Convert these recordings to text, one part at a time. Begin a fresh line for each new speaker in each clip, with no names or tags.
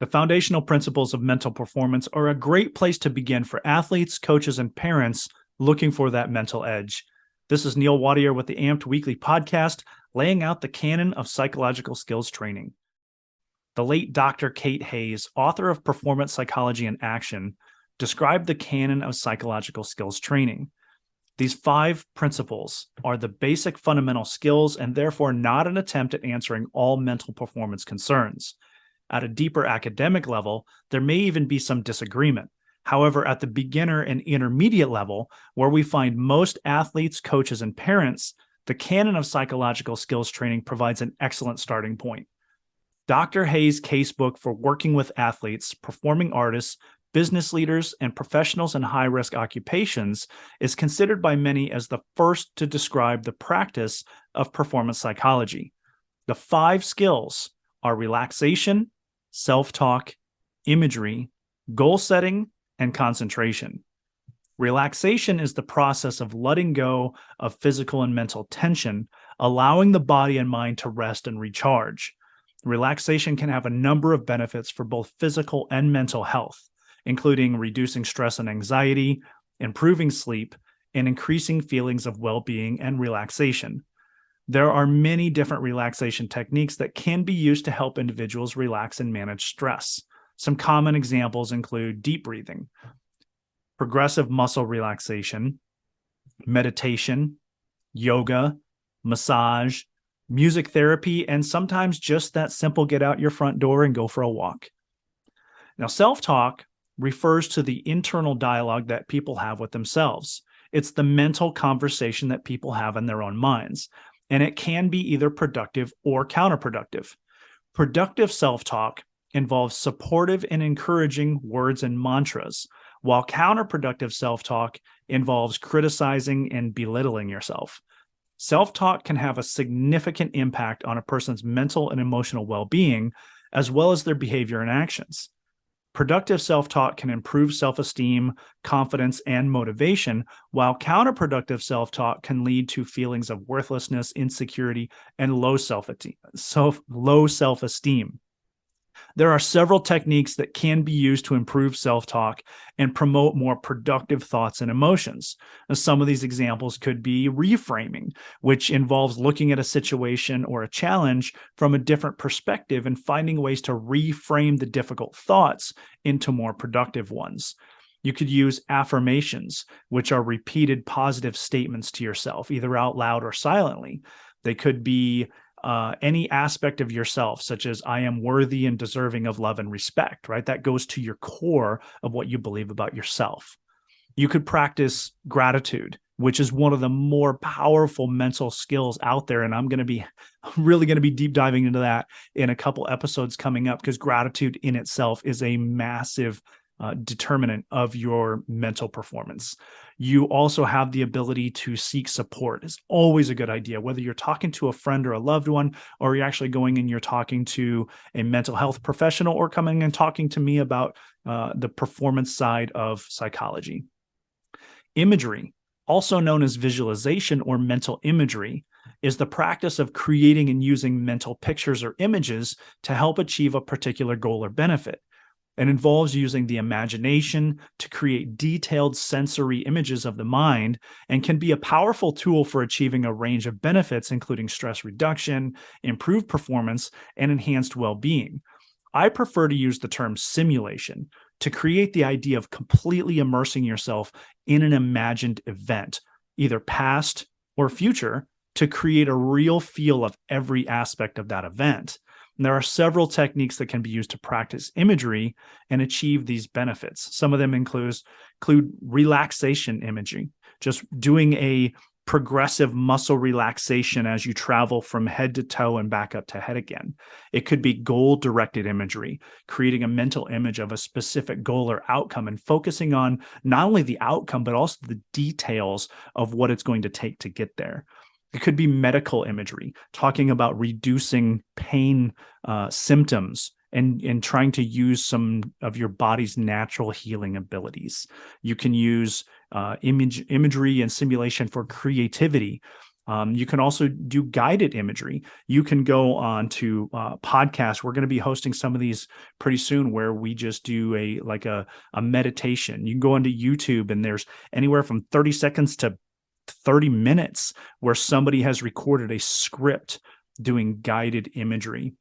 The foundational principles of mental performance are a great place to begin for athletes, coaches, and parents looking for that mental edge. This is Neil Wadier with the AMPT Weekly Podcast, laying out the canon of psychological skills training. The late Dr. Kate Hayes, author of Performance Psychology in Action, described the canon of psychological skills training. These 5 principles are the basic fundamental skills and therefore not an attempt at answering all mental performance concerns. At a deeper academic level, there may even be some disagreement. However, at the beginner and intermediate level, where we find most athletes, coaches, and parents, the canon of psychological skills training provides an excellent starting point. Dr. Hayes' casebook for working with athletes, performing artists, business leaders, and professionals in high-risk occupations is considered by many as the first to describe the practice of performance psychology. The 5 skills are relaxation, self-talk, imagery, goal setting, and concentration. Relaxation is the process of letting go of physical and mental tension, allowing the body and mind to rest and recharge. Relaxation can have a number of benefits for both physical and mental health, including reducing stress and anxiety, improving sleep, and increasing feelings of well-being and relaxation. There are many different relaxation techniques that can be used to help individuals relax and manage stress. Some common examples include deep breathing, progressive muscle relaxation, meditation, yoga, massage, music therapy, and sometimes just that simple get out your front door and go for a walk. Now, self-talk refers to the internal dialogue that people have with themselves. It's the mental conversation that people have in their own minds, and it can be either productive or counterproductive. Productive self-talk involves supportive and encouraging words and mantras, while counterproductive self-talk involves criticizing and belittling yourself. Self-talk can have a significant impact on a person's mental and emotional well-being, as well as their behavior and actions. Productive self-talk can improve self-esteem, confidence, and motivation, while counterproductive self-talk can lead to feelings of worthlessness, insecurity, and low self-esteem. There are several techniques that can be used to improve self-talk and promote more productive thoughts and emotions. Now, some of these examples could be reframing, which involves looking at a situation or a challenge from a different perspective and finding ways to reframe the difficult thoughts into more productive ones. You could use affirmations, which are repeated positive statements to yourself, either out loud or silently. They could be any aspect of yourself, such as I am worthy and deserving of love and respect, right? That goes to your core of what you believe about yourself. You could practice gratitude, which is one of the more powerful mental skills out there. And I'm really going to be deep diving into that in a couple episodes coming up, because gratitude in itself is a massive determinant of your mental performance. You also have the ability to seek support. It's always a good idea, whether you're talking to a friend or a loved one, or you're actually going and you're talking to a mental health professional, or coming and talking to me about the performance side of psychology. Imagery, also known as visualization or mental imagery, is the practice of creating and using mental pictures or images to help achieve a particular goal or benefit. It involves using the imagination to create detailed sensory images of the mind, and can be a powerful tool for achieving a range of benefits, including stress reduction, improved performance, and enhanced well-being. I prefer to use the term simulation to create the idea of completely immersing yourself in an imagined event, either past or future, to create a real feel of every aspect of that event. And there are several techniques that can be used to practice imagery and achieve these benefits. Some of them include relaxation imagery, just doing a progressive muscle relaxation as you travel from head to toe and back up to head again. It could be goal-directed imagery, creating a mental image of a specific goal or outcome and focusing on not only the outcome, but also the details of what it's going to take to get there. It could be medical imagery, talking about reducing pain symptoms and trying to use some of your body's natural healing abilities. You can use imagery and simulation for creativity, You can also do guided imagery. You can go on to podcasts. We're going to be hosting some of these pretty soon, where we just do a meditation. You can go onto YouTube, and there's anywhere from 30 seconds to 30 minutes where somebody has recorded a script doing guided imagery.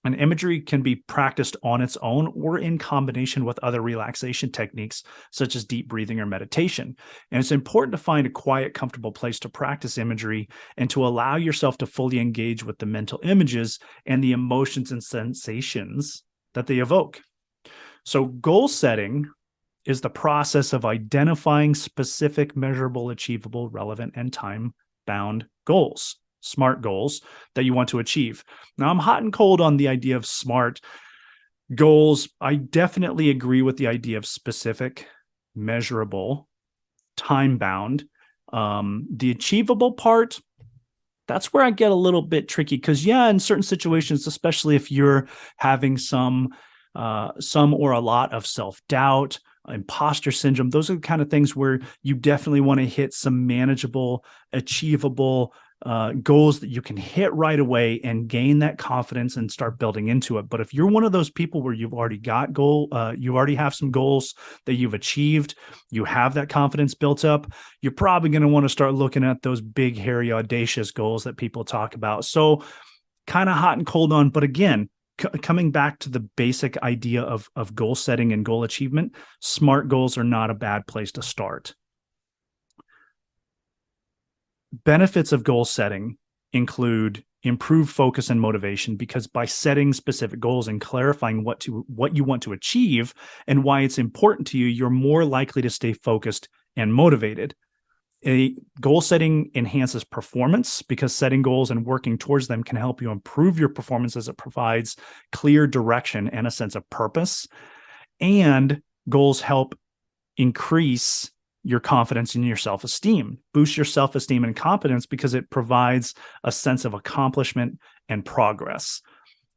And imagery can be practiced on its own or in combination with other relaxation techniques, such as deep breathing or meditation. And it's important to find a quiet, comfortable place to practice imagery and to allow yourself to fully engage with the mental images and the emotions and sensations that they evoke. So, goal setting is the process of identifying specific, measurable, achievable, relevant, and time-bound goals. SMART goals that you want to achieve. Now, I'm hot and cold on the idea of SMART goals. I definitely agree with the idea of specific, measurable, time-bound. The achievable part, that's where I get a little bit tricky, because in certain situations, especially if you're having some or a lot of self-doubt, imposter syndrome, those are the kind of things where you definitely want to hit some manageable, achievable goals that you can hit right away and gain that confidence and start building into it. But if you're one of those people where you've already got you already have some goals that you've achieved, you have that confidence built up, you're probably going to want to start looking at those big, hairy, audacious goals that people talk about. So kind of hot and cold on, but again, coming back to the basic idea of goal setting and goal achievement, SMART goals are not a bad place to start. Benefits of goal setting include improved focus and motivation, because by setting specific goals and clarifying what you want to achieve and why it's important to you, you're more likely to stay focused and motivated. A goal setting enhances performance, because setting goals and working towards them can help you improve your performance, as it provides clear direction and a sense of purpose. And goals help increase your confidence and your self-esteem, boost your self-esteem and confidence, because it provides a sense of accomplishment and progress.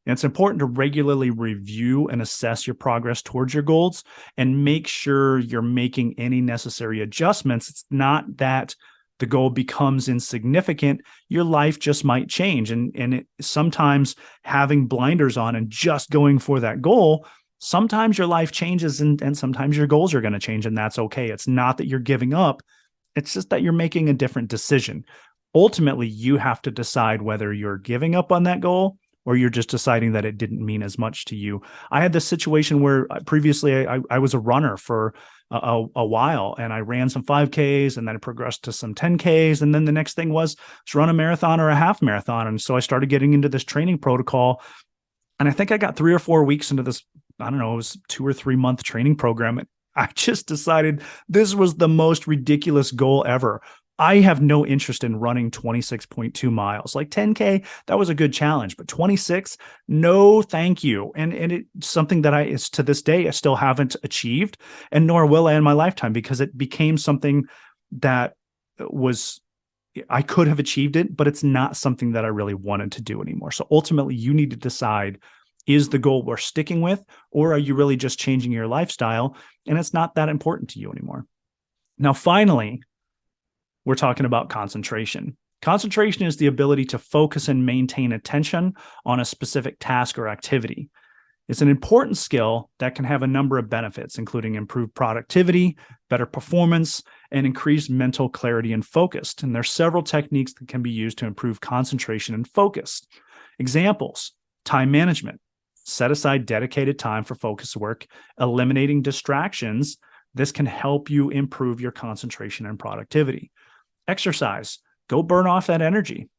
And it's important to regularly review and assess your progress towards your goals and make sure you're making any necessary adjustments. It's not that the goal becomes insignificant. Your life just might change. And sometimes having blinders on and just going for that goal, sometimes your life changes and sometimes your goals are going to change, and that's okay. It's not that you're giving up. It's just that you're making a different decision. Ultimately, you have to decide whether you're giving up on that goal or you're just deciding that it didn't mean as much to you. I had this situation where previously I was a runner for a while, and I ran some 5Ks, and then I progressed to some 10Ks. And then the next thing was to run a marathon or a half marathon. And so I started getting into this training protocol. And I think I got 3 or 4 weeks into this, I don't know, it was 2 or 3 month training program. And I just decided this was the most ridiculous goal ever. I have no interest in running 26.2 miles. Like 10K, that was a good challenge, but 26, no, thank you. And it's something that is to this day, I still haven't achieved, and nor will I in my lifetime, because it became something that I could have achieved it, but it's not something that I really wanted to do anymore. So ultimately, you need to decide, is the goal worth sticking with, or are you really just changing your lifestyle and it's not that important to you anymore? Now, finally, we're talking about concentration. Concentration is the ability to focus and maintain attention on a specific task or activity. It's an important skill that can have a number of benefits, including improved productivity, better performance, and increased mental clarity and focus. And there's several techniques that can be used to improve concentration and focus. Examples: time management. Set aside dedicated time for focus work, eliminating distractions. This can help you improve your concentration and productivity. Exercise. Go burn off that energy.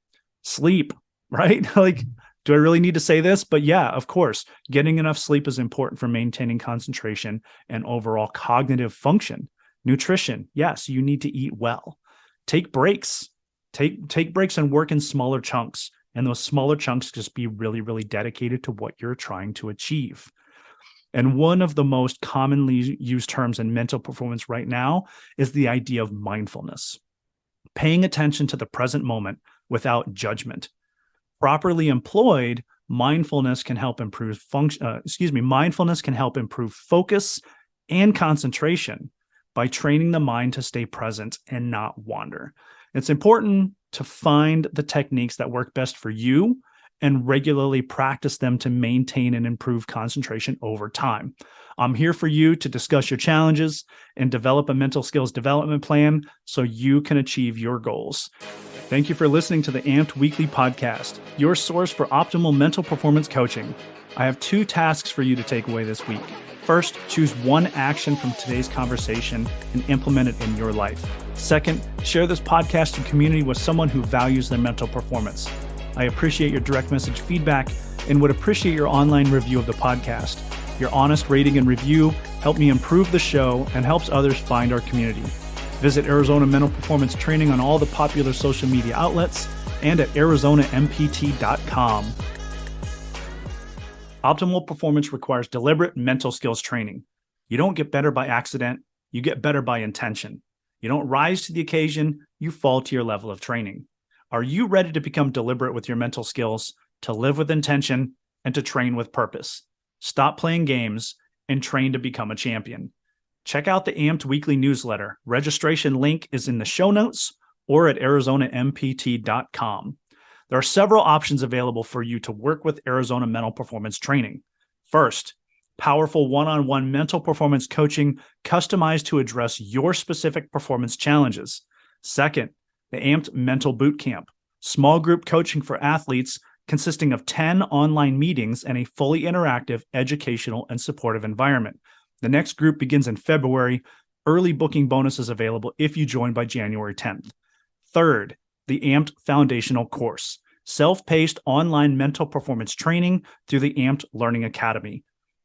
Sleep, right? Like, do I really need to say this? But yeah, of course, getting enough sleep is important for maintaining concentration and overall cognitive function. Nutrition. Yes, you need to eat well. Take breaks. Take breaks and work in smaller chunks. And those smaller chunks just be really, really dedicated to what you're trying to achieve. And one of the most commonly used terms in mental performance right now is the idea of mindfulness. Paying attention to the present moment without judgment. Properly employed, mindfulness can help improve mindfulness can help improve focus and concentration by training the mind to stay present and not wander. It's important to find the techniques that work best for you and regularly practice them to maintain and improve concentration over time. I'm here for you to discuss your challenges and develop a mental skills development plan so you can achieve your goals. Thank you for listening to the AMPT Weekly Podcast, your source for optimal mental performance coaching. I have 2 tasks for you to take away this week. First, choose one action from today's conversation and implement it in your life. Second, share this podcast and community with someone who values their mental performance. I appreciate your direct message feedback and would appreciate your online review of the podcast. Your honest rating and review help me improve the show and helps others find our community. Visit Arizona Mental Performance Training on all the popular social media outlets and at ArizonaMPT.com. Optimal performance requires deliberate mental skills training. You don't get better by accident, you get better by intention. You don't rise to the occasion, you fall to your level of training. Are you ready to become deliberate with your mental skills, to live with intention, and to train with purpose? Stop playing games and train to become a champion. Check out the AMPT Weekly newsletter. Registration link is in the show notes or at ArizonaMPT.com. There are several options available for you to work with Arizona Mental Performance Training. First, powerful one-on-one mental performance coaching customized to address your specific performance challenges. Second, the AMPT Mental Bootcamp, small group coaching for athletes consisting of 10 online meetings and a fully interactive, educational, and supportive environment. The next group begins in February. Early booking bonuses available if you join by January 10th. Third, the AMPT Foundational Course, self-paced online mental performance training through the AMPT Learning Academy.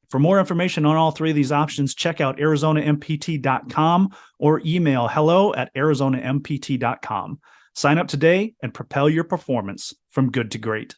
For more information on all 3 of these options, check out ArizonaMPT.com or email hello@ArizonaMPT.com. Sign up today and propel your performance from good to great.